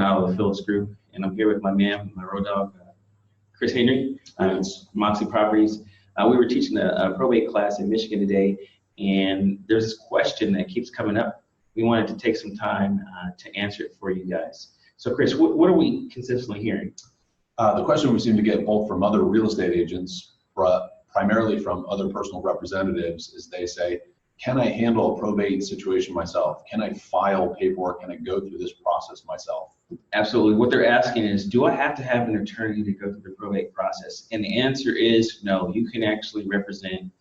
out of the Phillips Group, and I'm here with my man, my road dog, Chris Henry, Moxie Properties. We were teaching a probate class in Michigan today, and there's this question that keeps coming up. We wanted to take some time to answer it for you guys. So Chris, what are we consistently hearing? The question we seem to get both from other real estate agents, but primarily from other personal representatives, is they say, can I handle a probate situation myself? Can I file paperwork? Can I go through this process myself? Absolutely. What they're asking is, do I have to have an attorney to go through the probate process? And the answer is no. You can actually represent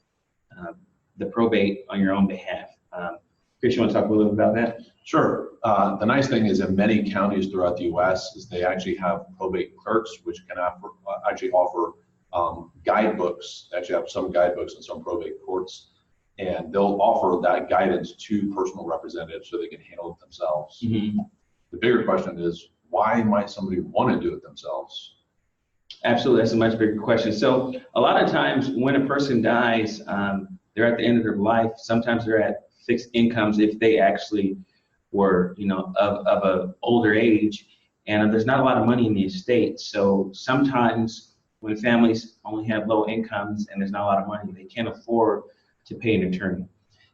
the probate on your own behalf. Chris, you want to talk a little bit about that? Sure. The nice thing is in many counties throughout the U.S. is they actually have probate clerks, which can actually offer guidebooks. They actually have some guidebooks in some probate courts, and they'll offer that guidance to personal representatives so they can handle it themselves. Mm-hmm. The bigger question is, why might somebody want to do it themselves? Absolutely, that's a much bigger question. So a lot of times when a person dies, they're at the end of their life. Sometimes they're at fixed incomes if they actually were, of an older age, and there's not a lot of money in the estate. So sometimes when families only have low incomes and there's not a lot of money, they can't afford to pay an attorney.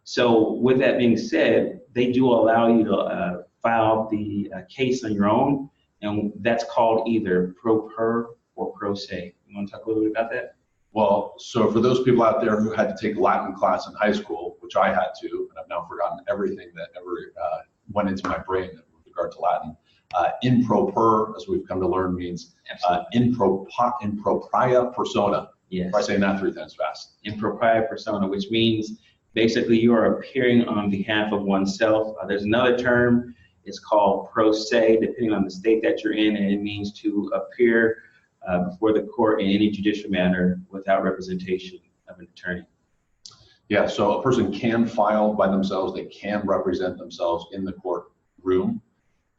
So with that being said, they do allow you to file the case on your own, and that's called either pro per or pro se. You want to talk a little bit about that? Well, so for those people out there who had to take a Latin class in high school, which I had to, and I've now forgotten everything that ever went into my brain with regard to Latin, in pro per, as we've come to learn, means in propria persona. Yes. Try saying that 3 times fast. In propria persona, which means basically you are appearing on behalf of oneself. There's another term, it's called pro se, depending on the state that you're in, and it means to appear before the court in any judicial manner without representation of an attorney. Yeah, so a person can file by themselves, they can represent themselves in the courtroom.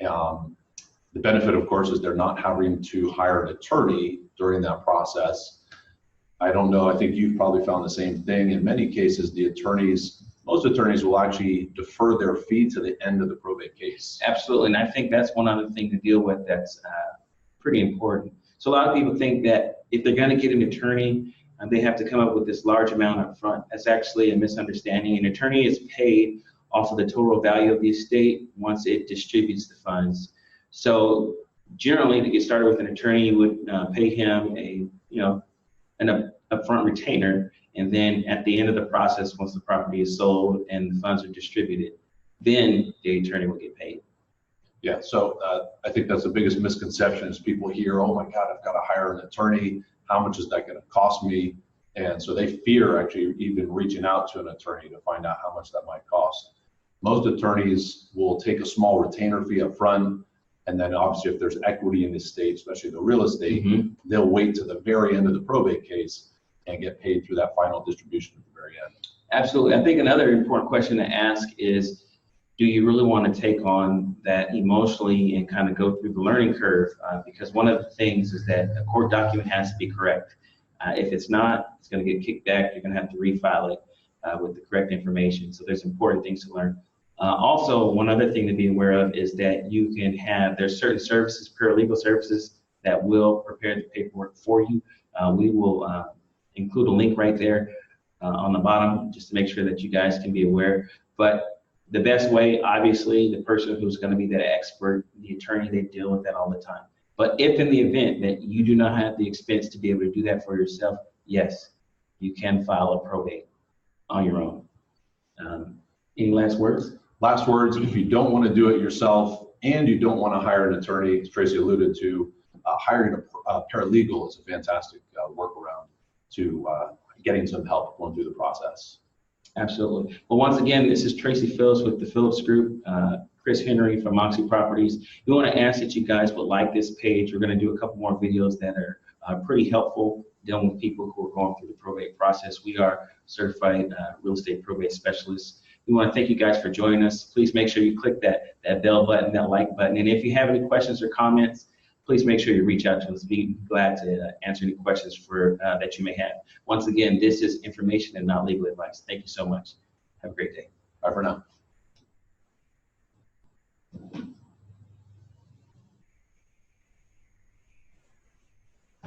The benefit, of course, is they're not having to hire an attorney during that process. I don't know, I think you've probably found the same thing. In many cases, most attorneys will actually defer their fee to the end of the probate case. Absolutely, and I think that's one other thing to deal with that's pretty important. So a lot of people think that if they're going to get an attorney, they have to come up with this large amount up front. That's actually a misunderstanding. An attorney is paid off of the total value of the estate once it distributes the funds. So generally, to get started with an attorney, you would pay him an upfront retainer, and then at the end of the process, once the property is sold and the funds are distributed, then the attorney will get paid. Yeah, so I think that's the biggest misconception is people hear, oh my God, I've got to hire an attorney. How much is that going to cost me? And so they fear actually even reaching out to an attorney to find out how much that might cost. Most attorneys will take a small retainer fee up front, and then obviously if there's equity in the estate, especially the real estate, they'll wait to the very end of the probate case and get paid through that final distribution at the very end. Absolutely. I think another important question to ask is, do you really want to take on that emotionally and kind of go through the learning curve? Because one of the things is that a court document has to be correct. If it's not, it's going to get kicked back. You're going to have to refile it with the correct information. So there's important things to learn. Also, one other thing to be aware of is that you can there's certain services, paralegal services, that will prepare the paperwork for you. We will include a link right there on the bottom just to make sure that you guys can be aware. But the best way, obviously, the person who's going to be that expert, the attorney, they deal with that all the time. But if in the event that you do not have the expense to be able to do that for yourself, yes, you can file a probate on your own. Any last words? Last words, if you don't want to do it yourself and you don't want to hire an attorney, as Tracy alluded to, hiring a paralegal is a fantastic workaround to getting some help going through the process. Absolutely. Well, once again, this is Tracy Phillips with the Phillips Group, Chris Henry from Moxie Properties. We want to ask that you guys would like this page. We're going to do a couple more videos that are pretty helpful dealing with people who are going through the probate process. We are certified real estate probate specialists. We want to thank you guys for joining us. Please make sure you click that bell button, that like button. And if you have any questions or comments, please make sure you reach out to us. We'd be glad to answer any questions that you may have. Once again, this is information and not legal advice. Thank you so much. Have a great day. Bye for now.